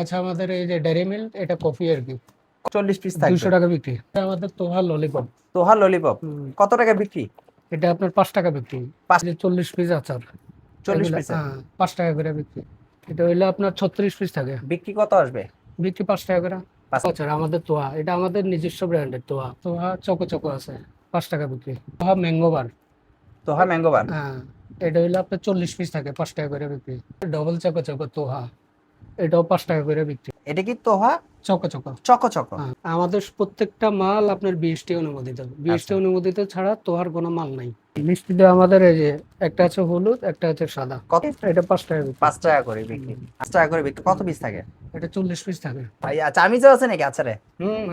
আচ্ছা, আমাদের এই যে ডেইরি মিল্ক, এটা কফি আর কি। 40 পিস থাকবে। 200 টাকা বিক্রি। এটা আমাদের তোহা ললিপপ। তোহা ললিপপ কত টাকা বিক্রি? এটা আপনার 5 টাকা বিক্রি। পাঁচ। এই যে 40 পিস আচার, 40 এগুলা পিসের 5 টাকা করে বিক্রি। এটা হইলো আপনার 36 পিস থাকে, বিক্রি কত আসবে? বিক্রি 5 টাকা করে। 5। আচার আমাদের তোহা, এটা আমাদের নিজস্ব ব্র্যান্ডের তোহা। তোহা চকো চকো আছে, 5 টাকা বিক্রি। Toha mango bar, Toha mango বার হ্যাঁ, এটা হইলো আপনার 40 পিস থাকে, 5 টাকা করে বিক্রি। ডবল চকো চকো তোহা, এটাও 5 টাকা করে বিক্রি। এটা কি Toha choco choco, choco choco? হ্যাঁ, আমাদের প্রত্যেকটা মাল আপনার বিএসটি অনুমোদিত। বিএসটি আচ্ছা। অনুমোদিত ছাড়া তোহার কোনো মাল নাই। মিষ্টিতে আমাদের এই যে একটা আছে হলুদ, একটা আছে সাদা। কত? এটা 5 টাকা বিক্রি। 5 টাকা করে বিক্রি। 5 টাকা করে বিক্রি। কত পিস থাকে? এটা 40 পিস থাকে। ভাই চামিচও আছে নাকি আচারে?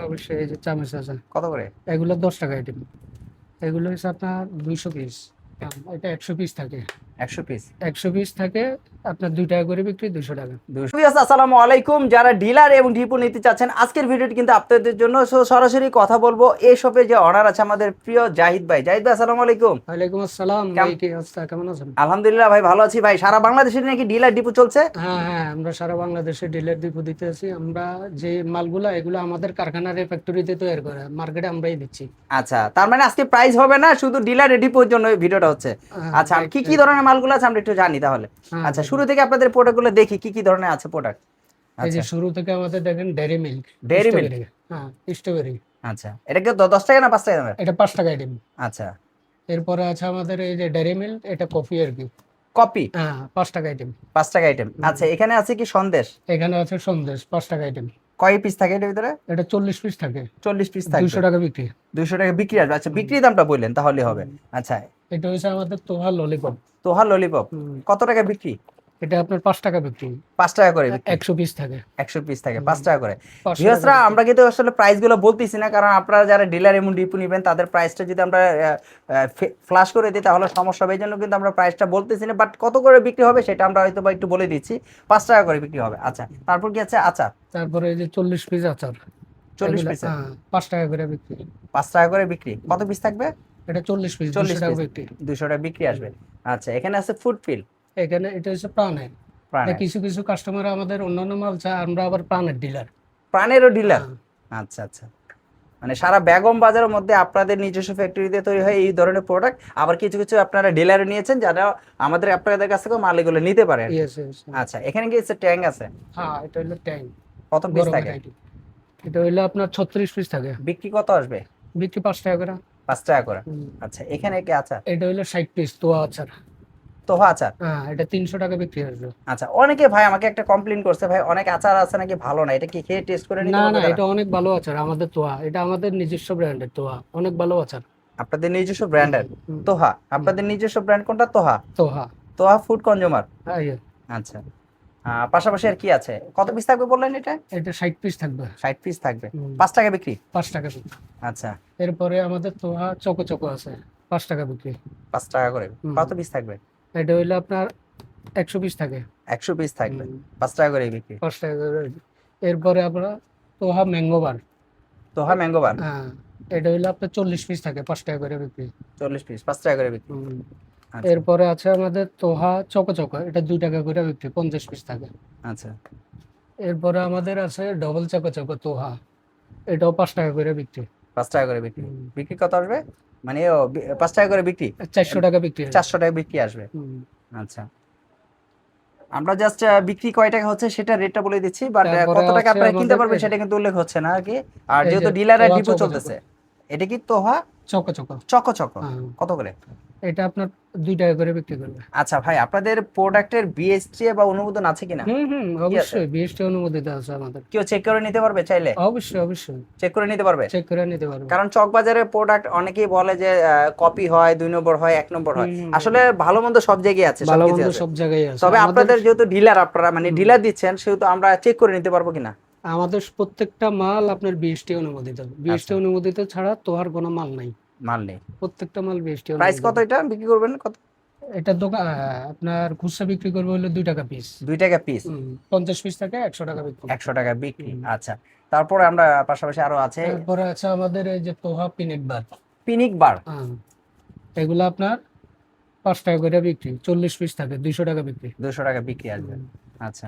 অবশ্যই। এই যে চামচ আছে, কত করে? এগুলো 10 টাকা আইটেম। এগুলো হচ্ছে আপনার 200 পিস। এটা 100 পিস থাকে। 100 পিস। 100 পিস থাকে আপনার 2 টাকা করে বিক্রি, 200 টাকা। 200। আসসালামু আলাইকুম, যারা ডিলার এবং ডিপো নিতে চাচ্ছেন আজকের ভিডিওটি কিন্তু আপনাদের জন্য। সরাসরি কথা বলবো এই শপে যে অনার আছে আমাদের প্রিয় জাহিদ ভাই। জাহিদ ভাই আসসালামু আলাইকুম। ওয়ালাইকুম আসসালাম ভাই, কি অবস্থা, কেমন আছেন? আলহামদুলিল্লাহ ভাই, ভালো আছি ভাই। সারা বাংলাদেশে নাকি ডিলার ডিপো চলছে? হ্যাঁ হ্যাঁ, আমরা সারা বাংলাদেশে ডিলার ডিপো দিতে আছি। আমরা যে মালগুলা, এগুলো আমাদের কারখানার ফ্যাক্টরিতে তৈরি করে মার্কেটে আমরাই দিচ্ছি। আচ্ছা, তার মানে আজকে প্রাইস হবে না, শুধু ডিলার ডিপোর জন্য এই ভিডিওটা হচ্ছে। আচ্ছা, রাইট কি কি রাইট। ধরনের মালগুলো আছে আমরা একটু জানি তাহলে। হ্যাঁ, আচ্ছা, শুরু থেকে আপনাদের প্রোডাক্টগুলো দেখি কি কি ধরনের আছে প্রোডাক্ট। এই যে আচ্ছা, শুরু থেকে আমাদের দেখেন dairy milk, dairy milk. Strawberry. হ্যাঁ, স্ট্রবেরি। আচ্ছা, এটা কি 10 টাকা না 5 টাকা দামের? এটা 5 টাকা আইটেম। আচ্ছা, এরপরে আছে আমাদের এই যে ডেইরি মিল্ক, এটা কফি আর কি। কপি। হ্যাঁ, 5 টাকা আইটেম। 5 টাকা আইটেম। আচ্ছা, এখানে আছে কি সন্দেশ? এখানে আছে সন্দেশ, 5 টাকা আইটেম। কয় পিস থাকে এটার ভিতরে? এটা 40 পিস থাকে, 40 পিস থাকবে। 200 টাকা বিক্রি। 200 টাকা বিক্রি আসবে। আচ্ছা, বিক্রি দামটা বললেন তাহলে হবে। আচ্ছা, এটা হচ্ছে আমাদের তোহা ললিপপ। তোহা ললিপপ কত টাকা বিক্রি? এটা আপনার 5 টাকা বিক্রি। 5 টাকা করে বিক্রি। 100 পিস থাকে। 100 পিস থাকে 5 টাকা করে। 500 টাকা ভিউয়ার্সরা, বিক্রি। আমরা কিন্তু আসলে প্রাইস গুলো বলতেছি না, কারণ আপনারা যারা ডিলার এবং ডিপো নেবেন তাদের প্রাইসটা যদি আমরা ফ্ল্যাশ করে দিই তাহলে সমস্যা হবে। এই জন্য কিন্তু আমরা প্রাইসটা বলতেছি না, বাট কত করে বিক্রি হবে সেটা আমরা হয়তো বা একটু বলে দিচ্ছি। 5 টাকা করে বিক্রি হবে। আচ্ছা, তারপর কি আছে? আচার। তারপরে এই যে 40 পিস আচার, 40 এগুলা পিসের 5 টাকা করে বিক্রি। 5 টাকা করে বিক্রি। কত পিস থাকবে? এটা 40 পিস, 200 40 টাকা পিস, বিক্রি। 200 টাকা বিক্রি আসবে। আচ্ছা, এখানে আছে ফুড ফিল। এখানে এটা হচ্ছে প্রাণের। এটা প্রাণের। কিছু কিছু কাস্টমার আমাদের অন্যান্য মাল চায়, আমরা আবার প্রাণের ডিলার। প্রাণেরও ডিলার। হ্যাঁ, আচ্ছা আচ্ছা, মানে সারা বেগম বাজারের মধ্যে আপনাদের নিজস্ব ফ্যাক্টরিতে তৈরি হয় এই ধরনের প্রোডাক্ট। আবার কিছু কিছু আপনারা ডিলারে নিয়েছেন যারা আমাদের আপনাদের কাছ থেকে মাল এগুলো নিতে পারেন। Yes yes. আচ্ছা, এখানে কি ট্যাঙ্ক আছে? হ্যাঁ, এটা হলো ট্যাঙ্ক, কত পিস গরমের থাকে? আইটেম। এটা হইলো আপনার 36 পিস থাকে, বিক্রি কত আসবে? বিক্রি 5 টাকা করে। 5 টাকা করে। হুম। আচ্ছা, এখানে কি আচার? এটা হইলো 60 পিস তোয়া আচার। তোহা আচার। হ্যাঁ, এটা 300 টাকা বিক্রি আসবে। আচ্ছা, অনেকে ভাই আমাকে একটা কমপ্লেইন করছে, ভাই অনেক আচার আছে নাকি ভালো না, এটা কি খেয়ে টেস্ট করে নিতে না পারবে না, তারা? এটা অনেক ভালো আচার আমাদের তোয়া। এটা আমাদের নিজস্ব ব্র্যান্ডের তোয়া, অনেক ভালো আচার। আপনাদের নিজস্ব ব্র্যান্ডের হুম, তোহা? হুম। আপনাদের নিজস্ব ব্র্যান্ড কোনটা? তোহা। তোহা। Toha food consumer. হ্যাঁ, ইয়ে। আচ্ছা, পাশাপাশি আর কি আছে? কত পিস থাকবে বললেন এটা? এটা 60 পিস থাকবে। 60 পিস থাকবে। হুম। 5 টাকা বিক্রি। 5 টাকা বিক্রি। আচ্ছা, এরপরে আমাদের তোহা চকো চকো আছে, 5 টাকা বিক্রি। 5 টাকা করে। হুম। কত পিস থাকবে? এটা হইলো আপনার 100 পিস থাকে। 100 পিস থাকবে। হুম। 5 টাকা করে বিক্রি। 5 টাকা করে। এরপরে আমরা Toha mango bar. Toha mango bun হ্যাঁ, এটা হইলো আপনার 40 পিস থাকে, 5 টাকা করে বিক্রি। 40 পিস 5 টাকা করে বিক্রি। হুম। আচ্ছা এরপরে আছে আমাদের তোহা চকো চকো, এটা 2 টাকা করে বিক্রি, 50 পিস থাকে। আচ্ছা। এরপরে আমাদের আছে ডবল চকো চকো তোহা, এটাও 5 টাকা করে বিক্রি। 5 টাকা করে বিক্রি। হুম। বিক্রি কত আসবে? মানে 5 টাকা করে বিক্রি। 400 টাকা বিক্রি হয়। 400 টাকা বিক্রি আসবে। হুম। আচ্ছা, আমরা জাস্ট বিক্রি কয় টাকা হচ্ছে সেটা রেটটা বলে দিচ্ছি, বাট তারপরে কত টাকা আছে আপনারা কিনতে আমাদের পারবেন এই যে, সেটা কিন্তু উল্লেখ হচ্ছে না আর কি। আর এই যেহেতু যে ডিলারের তোহা ডিপো চকো চকো। চলতেছে, এটা কি Toha choco choco. Choco choco? হ্যাঁ, কত করে? এটা আপনার 2 টাকা করে বিক্রি করবে। আচ্ছা ভাই, আপনাদের প্রোডাক্টের বিএসটি বা অনুমোদন আছে কিনা? কি আছে? অবশ্যই বিএসটি অনুমোদিত আছে আমাদের। কেউ চেক করে নিতে পারবে চাইলে? অবশ্যই অবশ্যই, চেক করে নিতে পারবে? চেক করে নিতে পারবো। কারণ চকবাজারের প্রোডাক্ট অনেকেই বলে যে কপি হয়, 2 নম্বর হয়, 1 নম্বর হয়। আসলে ভালো মন্দ সব জায়গায় আছে, ভালো সবকিছু মন্দ আছে। সব জায়গায় আছে। তবে আমাদের আপনাদের যেহেতু ডিলার, আপনারা মানে ডিলার দিচ্ছেন, সেহেতু আমরা চেক করে নিতে পারবো কিনা? আমাদের প্রত্যেকটা মাল আপনার বিএসটি অনুমোদিত। বিএসটি আচ্ছা, অনুমোদিত ছাড়া তো আর কোনো মাল নাই। মাল নেই। প্রত্যেকটা মাল বিএসটি প্রাইস অনুমোদিত। কত এটা বিক্রি করবেন কত? এটা দোকান আপনার খুচরা বিক্রি করবে হলো 2 টাকা পিস। 2 টাকা পিস। 50 পিস থাকে, 100 টাকা বিক্রি। 100 টাকা বিক্রি। হুম। আচ্ছা, তারপরে আমরা পাশাপাশি আরো আছে তারপরে আছে আমাদের এই যে তোহা পিনেট বার। পিনিক বার। হ্যাঁ, এগুলো আপনার 5 টাকা করে বিক্রি, 40 পিস থাকে, 200 টাকা বিক্রি। 200 টাকা বিক্রি আসবে। হুম। আচ্ছা,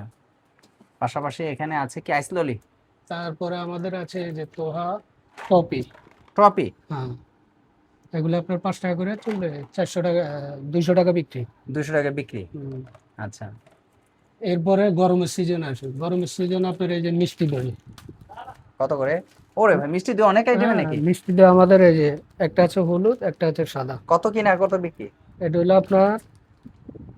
পাশাপাশি এখানে আছে কি আইসললি, তারপরে আমাদের আছে এই যে তোহা টপি। ট্রপি। হ্যাঁ, এগুলো আপনার 5 টাকা করে চলবে, 400 টাকা, 200 টাকা বিক্রি। 200 টাকা বিক্রি। হুম। আচ্ছা, এরপরে গরমের সিজন আসে, গরমের সিজন আপনার এই যে মিষ্টি দই। কত করে? ওরে ভাই, মিষ্টি দিয়ে অনেক আইটেমে হ্যাঁ, নাকি? মিষ্টি দই আমাদের এই যে একটা আছে হলুদ, একটা আছে সাদা। কত কিনা কত বিক্রি? এটা হলো আপনার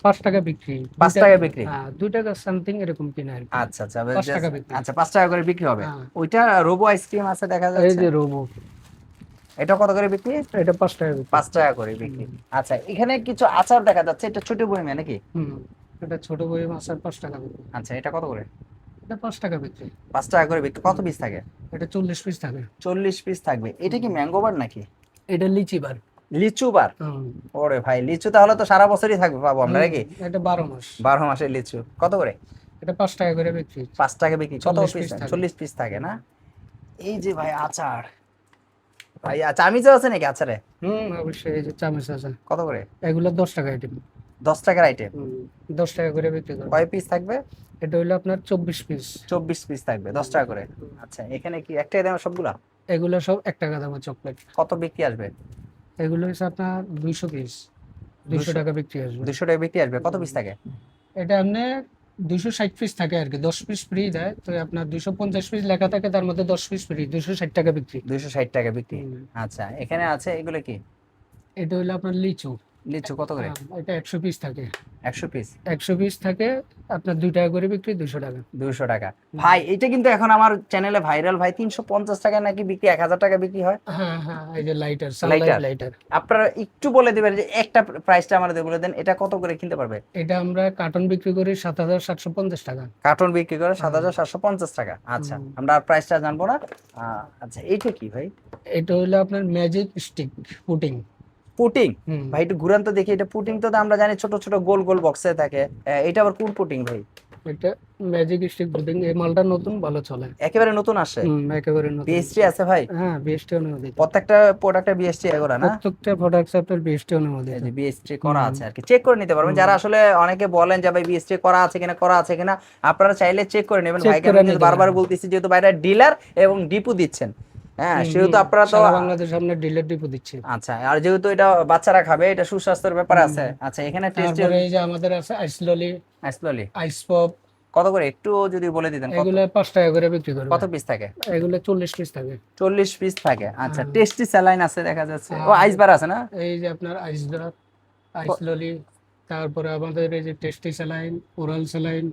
5 টাকা বিক্রি, 5 টাকা বিক্রি। হ্যাঁ 2 টাকা সামথিং এরকম কিনা আর কি। আচ্ছা আচ্ছা, 5 টাকা বিক্রি। আচ্ছা 5 টাকা করে বিক্রি হবে। হ্যাঁ, ওইটা রোবো আইসক্রিম আছে দেখা এই যাচ্ছে, যে রোবো, এটা কত করে বিক্রি? এটা 5 টাকা বিক্রি। 5 টাকা করে বিক্রি। আচ্ছা, এখানে কিছু আচার দেখা যাচ্ছে, এটা ছোট বয়মে নাকি? হুম, এটা ছোট বই মাছের 5 টাকা বিক্রি। আচ্ছা, এটা কত করে? এটা 5 টাকা বিক্রি। 5 টাকা করে বিক্রি। কত পিস থাকে? এটা 40 পিস থাকে। 40 পিস থাকবে। এটা কি ম্যাঙ্গো বার নাকি? এটা লিচি বার। লিচু বার। হুম, ওরে ভাই, লিচু তাহলে তো সারা বছরই থাকবে, পাবো আমরা নাকি? এটা 12 মাস। 12 মাসের লিচু। কত করে? এটা 5 টাকা করে বিক্রি। 5 টাকা বিক্রি। কত 40 পিস? পিস থাকে। 40 পিস থাকে না? এই যে ভাই আচার, ভাই চামিচও আছে নাকি আচারে? অবশ্যই, এই যে চামচ আছে, কত করে? এগুলো 10 টাকা আইটেম। 10 টাকার আইটেম। 10 টাকা করে বিক্রি করে। কয় পিস থাকবে? এটা হলো আপনার 24 পিস। 24 পিস থাকবে, 10 টাকা করে। আচ্ছা, এখানে কি একটাই দাম সবগুলা? এগুলো সব 1 টাকা দামের চকলেট। কত বিক্রি আসবে? এগুলো হচ্ছে আপনার 200 পিস, 200 200 টাকা বিক্রি আসবে। 200 টাকা বিক্রি আসবে। কত পিস থাকে? এটা আপনি 260 পিস থাকে আর কি, 10 পিস ফ্রি দেয়, তো আপনার 250 পিস লেখা থাকে, তার মধ্যে 10 পিস ফ্রি, 260 টাকা বিক্রি। 260 টাকা বিক্রি। হুম। আচ্ছা, এখানে আছে এগুলো কি? এটা হলো আপনার লিচু। লিচু কত করে? এটা 100 পিস থাকে। 100 পিস, 100 পিস থাকে, আপনার 2 টাকা করে বিক্রি, 200 টাকা। 200 টাকা। ভাই এটা কিন্তু এখন আমার চ্যানেলে ভাইরাল ভাই, 350 টাকা নাকি বিক্রি, 1000 টাকা বিক্রি হয়। হ্যাঁ হ্যাঁ, এই যে লাইটার, সানলাইট লাইটার। আপনারা একটু বলে দিবেন যে একটা প্রাইসটা আমাদের বলে দেন, এটা কত করে কিনতে পারবে? এটা আমরা কার্টন বিক্রি করি 7,750 টাকা। কার্টন বিক্রি করে 7,750 টাকা। আচ্ছা, আমরা আর প্রাইসটা জানবো না। আচ্ছা, এইটা কি ভাই? এটা হলো আপনার ম্যাজিক স্টিক পুডিং। পুটিং। ভাই একটু ঘুরান তো দেখি, এটা পুটিং তো আমরা জানি ছোট ছোট গোল গোল বক্সে থাকে, এটা আবার কোন পুটিং ভাই? এটা ম্যাজিক স্টিক পুডিং, এই মালটা নতুন, ভালো চলে। একেবারে নতুন আসে? একেবারে নতুন। বিএসটি আছে ভাই? হ্যাঁ, বিএসটি অনুমোদিত। প্রত্যেকটা প্রোডাক্টে বিএসটি এগোরা না? প্রত্যেকটা প্রোডাক্টস আপনার বিএসটি অনুমোদিত। এই যে বিএসটি করা আছে আর কি, চেক করে নিতে পারবেন। যারা আসলে অনেকে বলেন যে ভাই বিএসটি করা আছে কিনা, আপনারা চাইলে চেক করে নেবেন। Check ভাইকে করে আমি কিন্তু নিতে বারবার পারেন। বলতেছি, যেহেতু বাইরে ডিলার এবং ডিপু দিচ্ছেন, হ্যাঁ সেহেতু আপনারা তো সারা বাংলাদেশ আমরা ডিলার ডিপো দিচ্ছি। আচ্ছা, আর যেহেতু এটা বাচ্চারা খাবে, এটা সুস্বাস্থ্যের ব্যাপার আছে। আচ্ছা, এখানে টেস্টি তারপরে এই যে আমাদের আছে আইস ললি, আইসললি আইস পপ। কত করে একটু যদি বলে দিতেন? এগুলো 5 টাকা করে বিক্রি করবে। কত পিস থাকে? এগুলো 40 পিস থাকে। 40 পিস থাকে। আচ্ছা, টেস্টি স্যালাইন আছে দেখা যাচ্ছে, ও আইস বার আছে না? এই যে আপনার আইস ড্রপ, আইস ললি, তারপরে আমাদের এই যে টেস্টি স্যালাইন, ওরাল স্যালাইন।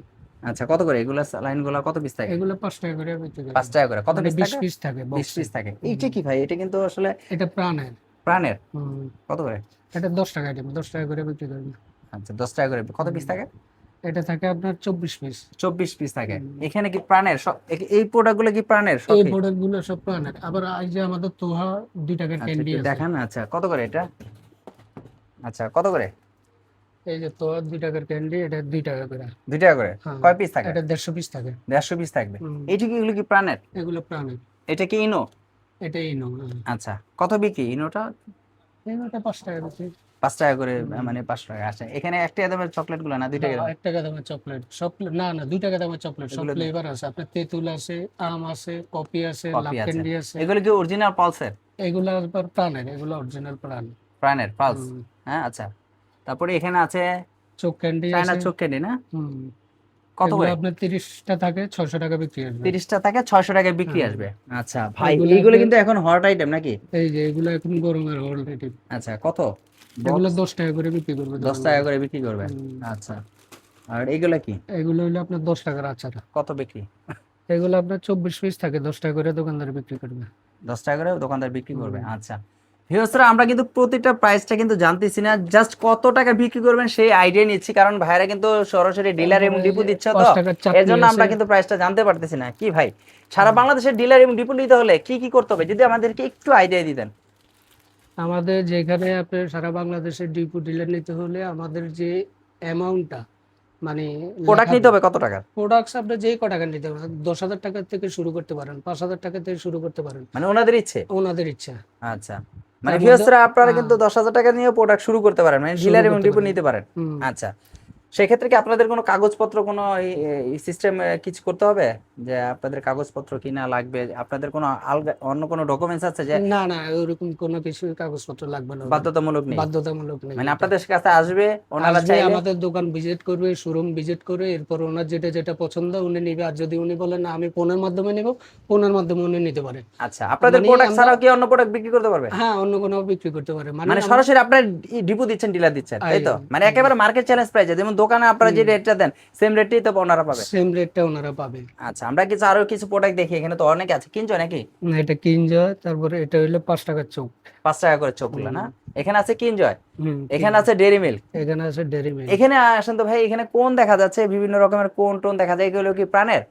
আচ্ছা, কত করে এগুলা স্যালাইন গুলা, কত পিস থাকে? এগুলো 5 টাকা করে বিক্রি করে। 5 টাকা করে। কত মানে পিস 20 থাকে? পিস থাকে 20 বক্সে। পিস থাকে। এইটা কি ভাই? এটা কিন্তু আসলে এটা প্রাণের। প্রাণের। হুম, কত করে? এটা 10 টাকা আইটেম, 10 টাকা করে বিক্রি করবে। আচ্ছা, 10 টাকা করে। কত পিস থাকে? এটা থাকে আপনার 24 পিস। 24 পিস থাকে। এখানে কি প্রাণের সব, এই প্রোডাক্ট গুলো কি প্রাণের সব? এই প্রোডাক্ট গুলো সব প্রাণের। আবার এই যে আমাদের তোহা 2 টাকার আচ্ছা, ক্যান্ডি একটু আছে। দেখান। আচ্ছা, কত করে এটা? আচ্ছা, কত করে? এই যে তোহা 2 টাকার ক্যান্ডি, এটা 2 টাকা করে। 2 টাকা করে। হ্যাঁ, কয় পিস থাকে? এটা 150 পিস থাকে। 150 পিস থাকবে। হুম। এইটা কি, এগুলো কি প্রাণের? এগুলো প্রাণের। এটা কি ইনো? এটাই নো। আচ্ছা, কত বিক্রি ইনোটা? এটা 5 টাকা বিক্রি। 5 টাকা করে, মানে 5 টাকা। আচ্ছা, এখানে একটা দামের চকলেট গুলো না 2 টাকা? 1 টাকা দামের চকলেট সব, না না 2 টাকা দামের চকলেট সব এগুলো ফ্লেভার আছে। আপনার তেঁতুল আছে, আম আছে, কফি আছে, লাভ কপি আছে। ক্যান্ডি আছে। এগুলো কি অরিজিনাল পালসের? এগুলো আবার প্রাণের, এগুলো অরিজিনাল প্রাণ। প্রাণের পালস। হুম। হ্যাঁ, আচ্ছা। তারপরে এখানে আছে চোখ ক্যান্ডি চায়না আছে। চোখ ক্যান্ডি না? হুম। কত এগুলো করে? আপনার 30টা থাকে, 600 টাকা বিক্রি আসবে। 30টা থাকে, 600 টাকায় বিক্রি আসবে। আচ্ছা ভাই, এগুলো এইগুলো আপনার- কিন্তু এখন হট আইটেম নাকি? এই যে এগুলো এখন গরমের অলরেডি। আচ্ছা, কত? এগুলো 10 টাকা করে বিক্রি করবে। 10 টাকা করে বিক্রি করবে। হুম। আচ্ছা, আর এইগুলা কি? এগুলো হলো আপনার 10 টাকার আচার। কত বিক্রি? এগুলো আপনার 24 পিস থাকে, 10 টাকা করে দোকানদার বিক্রি করবে। 10 টাকা করে দোকানদার বিক্রি করবে। আচ্ছা ভিউয়ার্সরা, আমরা কিন্তু প্রতিটা প্রাইসটা কিন্তু জানতেছি না, জাস্ট কত টাকা বিক্রি করবেন সেই আইডিয়া নিচ্ছি, কারণ ভাইরা কিন্তু সরাসরি ডিলার এবং ডিপো দিচ্ছে, তো 5 টাকার চাটনি এর জন্য আমরা আছে। কিন্তু প্রাইসটা জানতে পারতেছি না। কি ভাই, সারা বাংলাদেশের ডিলার এবং ডিপো নিতে হলে কি কি করতে হবে, যদি আমাদেরকে একটু আইডিয়া দিতেন। আমাদের যেখানে আপনার সারা বাংলাদেশের ডিপো ডিলার নিতে হলে আমাদের যে অ্যামাউন্টটা, মানে প্রোডাক্ট নিতে হবে কত টাকা? প্রোডাক্টস আপনি যেই ক টাকা নিতে পারেন, 10,000 টাকা থেকে শুরু করতে পারেন, 5,000 টাকা থেকে শুরু করতে পারেন, মানে ওনাদের ইচ্ছে। ওনাদের ইচ্ছা। আচ্ছা, মানে তার ভিউয়ার্সরা মধ্যে- আপনারা কিন্তু 10,000 টাকা নিয়ে প্রোডাক্ট শুরু করতে পারেন, মানে শুরু ডিলার এবং করতে ডিপো পারেন। নিতে পারেন। হুম। আচ্ছা, সেক্ষেত্রে কি আপনাদের কোনো কাগজপত্র কোনো সিস্টেম কিছু করতে হবে, যে আপনাদের কাগজপত্র কি না লাগবে, আপনাদের কোনো আলগা অন্য কোনো ডকুমেন্টস আছে যে না না, ওরকম কোনো কিছু কাগজপত্র লাগবে না ওখানে। বাধ্যতামূলক নেই? বাধ্যতামূলক নেই মানে এটা। আপনাদের কাছে আসবে, ওনারা আসবে, চাইলে আমাদের দোকান ভিজিট করবে, শোরুম ভিজিট করে, এরপর ওনার যেটা যেটা পছন্দ উনি নিবে। আর যদি উনি বলেন না আমি ফোনের মাধ্যমে নিব, ফোনের মাধ্যমে উনি নিতে পারে। আচ্ছা, আপনাদের মানে প্রোডাক্ট আমরা, ছাড়াও কি অন্য প্রোডাক্ট বিক্রি করতে পারবে? হ্যাঁ, অন্য কোনো বিক্রি করতে পারে। মানে মানে আমরা, সরাসরি আপনার ডিপো দিচ্ছেন, ডিলার দিচ্ছেন, তাই তো? মানে একেবারে মার্কেট চ্যালেঞ্জ প্রাইসে, যেমন দোকানে আপনারা যে রেটটা দেন সেম রেটটাই তো ওনারা পাবে। সেম রেটটা ওনারা পাবে। আচ্ছা, আমরা কিছু আরো কিছু প্রোডাক্ট দেখি, এখানে তো অনেক আছে, কিনছো নাকি? না, এটা কিনজয়, তারপরে এটা হইলো 5 টাকার চোখ। 5 টাকা করে চোখগুলো না? এখানে আছে কিনজয়, হুম, এখানে আছে ডেরি মিল্ক, এখানে আছে ডেরি মিল্ক। এখানে আসেন তো ভাই, এখানে কোন দেখা যাচ্ছে, বিভিন্ন রকমের কোন টোন দেখা যায়, এগুলো কি প্রাণের?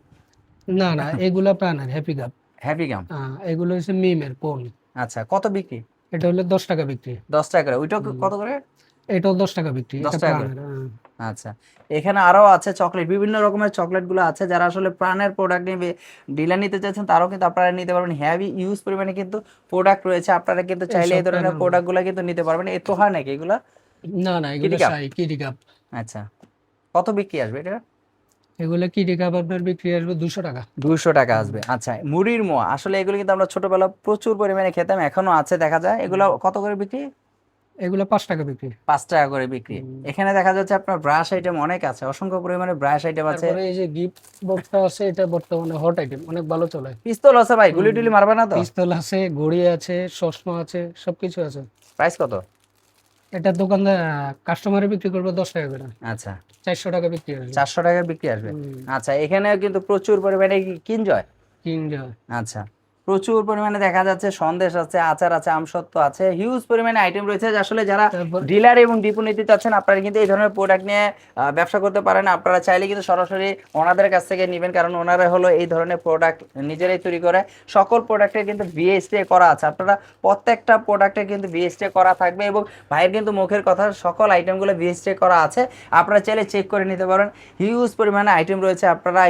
না না, এগুলা প্রাণের হ্যাপি কাপ। হ্যাপি গাম। এগুলো হচ্ছে মিমের পোন। আচ্ছা, কত বিক্রি? এটা হলো 10 টাকা বিক্রি। 10 টাকা করে, ওইটাও কত করে? এটাও 10 টাকা বিক্রি, 10 এটা টাকা করে। প্রাণের। আচ্ছা, এখানে আরো আছে চকলেট, বিভিন্ন রকমের চকলেট গুলো আছে, যারা আসলে প্রাণের প্রোডাক্ট নিয়ে ডিলার নিতে চাইছেন তারাও কিন্তু আপনারা নিতে পারবেন। হেভি ইউজ পরিমাণে কিন্তু প্রোডাক্ট রয়েছে, আপনারা কিন্তু চাইলে এই এইসব ধরনের প্রাণের। প্রোডাক্ট গুলো কিন্তু নিতে পারবেন। এ তো হয় নাকি এগুলা? না না, এগুলো কিটি কাপ। শাই কিটি কাপ। আচ্ছা, কত বিক্রি আসবে এটা? এগুলো কিটি কাপ আপনার বিক্রি আসবে 200 টাকা। 200 টাকা আসবে। আচ্ছা, মুড়ির মোয়া, আসলে এগুলো কিন্তু আমরা ছোটবেলা প্রচুর পরিমাণে খেতাম, এখনো আছে দেখা যায়। এগুলো কত করে বিক্রি? এগুলো 5 টাকা বিক্রি। 5 টাকা করে বিক্রি। এখানে দেখা যাচ্ছে আপনার ব্রাশ আইটেম অনেক আছে, অসংখ্য পরিমাণে ব্রাশ আইটেম আছে। তারপরে এই যে গিফট বক্সটা আছে, এটা বর্তমানে হট আইটেম, অনেক ভালো চলে। পিস্তল আছে ভাই, গুলি টুলি মারবে না তো? পিস্তল আছে, ঘড়ি আছে, চশমা আছে, সবকিছু আছে। প্রাইস কত? এটা দোকানদার কাস্টমারে বিক্রি করবে 10 টাকা করে। আচ্ছা, 400 টাকা বিক্রি আসবে। 400 টাকা বিক্রি আসবে। হুম, আচ্ছা, এখানে কিন্তু প্রচুর পরিমাণে কিনজয়। কিনজয়। আচ্ছা, প্রচুর পরিমাণে দেখা যাচ্ছে সন্দেশ আছে, আচার আছে, আমসত্ত্ব আছে, হিউজ পরিমাণে আইটেম রয়েছে। যে আসলে যারা তারপর ডিলার এবং ডিপো নিতে চাচ্ছেন, আপনারা কিন্তু এই ধরনের প্রোডাক্ট নিয়ে ব্যবসা করতে পারেন। আপনারা চাইলে কিন্তু সরাসরি ওনাদের কাছ থেকে নেবেন, কারণ ওনারা হলো এই ধরনের প্রোডাক্ট নিজেরাই তৈরি করে। সকল প্রোডাক্টের কিন্তু বিএসটি করা আছে, আপনারা প্রত্যেকটা প্রোডাক্টে কিন্তু বিএসটি করা থাকবে, এবং ভাইয়ের কিন্তু মুখের কথা, সকল আইটেমগুলো বিএসটি করা আছে। আপনারা চাইলে চেক করে নিতে পারেন। হিউজ পরিমাণে আইটেম রয়েছে। আপনারা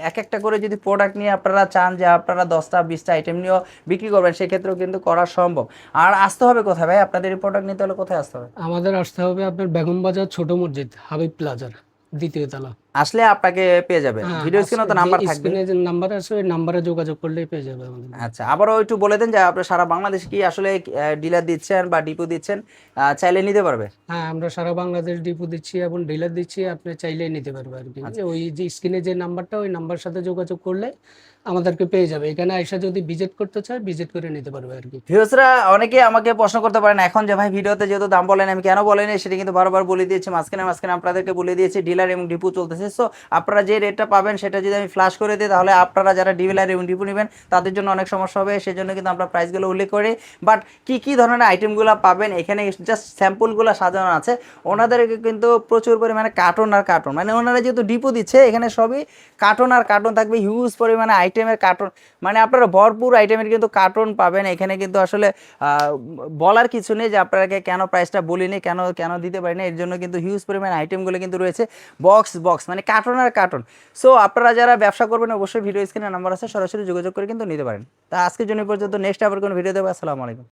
এক একটা করে যদি প্রোডাক্ট নিয়ে আপনারা চান যে আপনারা 10টা 20টা আইটেম নিয়েও বিক্রি করবেন, সেক্ষেত্রেও কিন্তু করা সম্ভব। আর আসতে হবে কোথায় ভাই? আপনাদের এই প্রোডাক্ট নিতে হলে কোথায় আসতে হবে? আমাদের আসতে হবে আপনার বেগম বাজার ছোট মসজিদ, হাবিব প্লাজার, 2য় তলা। আসলে আপনাকে পেয়ে যাবে, হ্যাঁ, ভিডিও স্ক্রিনে তো নাম্বার থাকবে। স্ক্রিনে যে নাম্বার আছে ওই নাম্বারে যোগাযোগ করলেই পেয়ে যাবে আমাদের। আচ্ছা, আবারও একটু বলে দেন যে আপনি সারা বাংলাদেশ কি আসলে ডিলার দিচ্ছেন বা ডিপো দিচ্ছেন, চাইলে নিতে পারবে? হ্যাঁ, আমরা সারা বাংলাদেশ ডিপো দিচ্ছি এবং ডিলার দিচ্ছি, আপনি চাইলেই নিতে পারবে আর কি। আচ্ছা। ওই যে স্ক্রিনে যে নাম্বারটা, ওই নাম্বার সাথে যোগাযোগ করলে আমাদেরকে পেয়ে যাবে। এখানে আইসা যদি ভিজিট করতে চায়, ভিজিট করে নিতে পারবে আর কি। ভিউয়ার্সরা অনেকে আমাকে প্রশ্ন করতে পারেন এখন যে ভাই ভিডিওতে যেহেতু দাম বলেন, আমি কেন বলেনি সেটা কিন্তু বারবার বলে দিয়েছি, মাঝখানে মাঝখানে আপনাদেরকে বলে দিয়েছি ডিলার এবং ডিপো চলতেছে। সো আপনারা যে রেটটা পাবেন সেটা যদি আমি ফ্ল্যাশ করে দিই, তাহলে আপনারা যারা ডিলার এবং ডিপো নেবেন তাদের জন্য অনেক সমস্যা হবে। সেজন্য কিন্তু আমরা প্রাইসগুলো উল্লেখ করি। বাট কি কি ধরনের আইটেমগুলো পাবেন, এখানে জাস্ট স্যাম্পলগুলো সাজানো আছে। ওনাদেরকে কিন্তু প্রচুর পরিমাণে কার্টন আর কার্টন, মানে ওনারা যেহেতু ডিপো দিচ্ছে, এখানে সবই কার্টন আর কার্টন থাকবে, হিউজ পরিমাণে আইটেমের কার্টন, মানে আপনারা ভরপুর আইটেমের কিন্তু কার্টন পাবেন এখানে। কিন্তু আসলে বলার কিছু নেই যে আপনাকে কেন প্রাইসটা বলিনি, কেন কেন দিতে পারি না, এর জন্য কিন্তু হিউজ পরিমাণ আইটেমগুলো কিন্তু রয়েছে বক্স বক্স, মানে কার্টন আর কার্টন। সো আপনারা যারা ব্যবসা করবেন অবশ্যই ভিডিও স্ক্রিনে নাম্বার আছে, সরাসরি যোগাযোগ করে কিন্তু নিতে পারেন। তা আজকের জন্য এই পর্যন্ত, নেক্সট আবার কোনো ভিডিও দেবো। আসসালামু আলাইকুম।